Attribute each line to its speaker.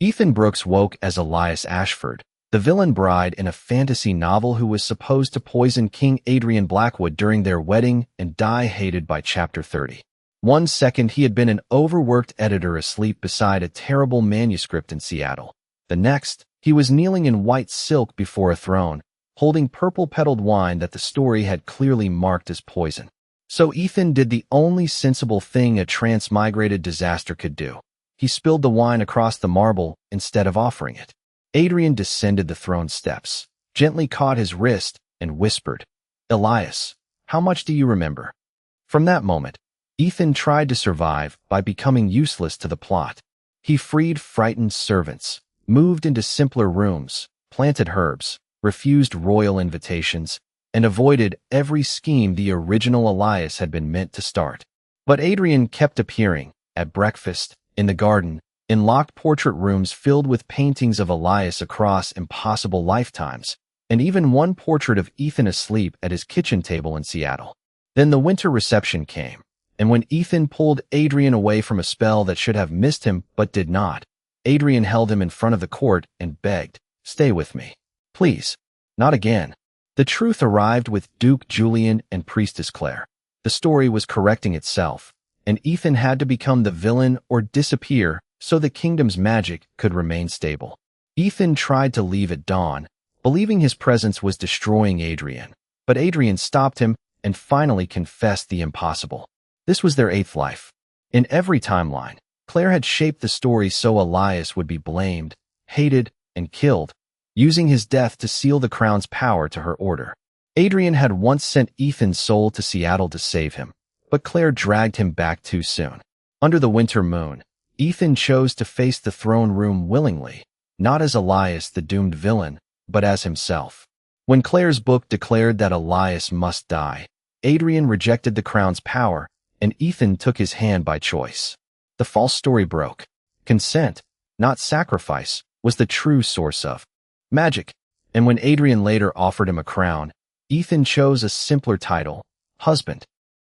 Speaker 1: Ethan Brooks woke as Elias Ashford, the villain bride in a fantasy novel who was supposed to poison King Adrian Blackwood during their wedding and die hated by Chapter 30. 1 second he had been an overworked editor asleep beside a terrible manuscript in Seattle. The next, he was kneeling in white silk before a throne, holding purple-petaled wine that the story had clearly marked as poison. So Ethan did the only sensible thing a transmigrated disaster could do. He spilled the wine across the marble instead of offering it. Adrian descended the throne steps, gently caught his wrist, and whispered, "Elias, how much do you remember?" From that moment, Ethan tried to survive by becoming useless to the plot. He freed frightened servants, moved into simpler rooms, planted herbs, refused royal invitations, and avoided every scheme the original Elias had been meant to start. But Adrian kept appearing, at breakfast, in the garden, in locked portrait rooms filled with paintings of Elias across impossible lifetimes, and even one portrait of Ethan asleep at his kitchen table in Seattle. Then the winter reception came, and when Ethan pulled Adrian away from a spell that should have missed him but did not, Adrian held him in front of the court and begged, "Stay with me. Please. Not again." The truth arrived with Duke Julian and Priestess Claire. The story was correcting itself, and Ethan had to become the villain or disappear so the kingdom's magic could remain stable. Ethan tried to leave at dawn, believing his presence was destroying Adrian, but Adrian stopped him and finally confessed the impossible. This was their 8th life. In every timeline, Claire had shaped the story so Elias would be blamed, hated, and killed, using his death to seal the crown's power to her order. Adrian had once sent Ethan's soul to Seattle to save him, but Claire dragged him back too soon. Under the winter moon, Ethan chose to face the throne room willingly, not as Elias the doomed villain, but as himself. When Claire's book declared that Elias must die, Adrian rejected the crown's power, and Ethan took his hand by choice. The false story broke. Consent, not sacrifice, was the true source of magic, and when Adrian later offered him a crown, Ethan chose a simpler title, husband.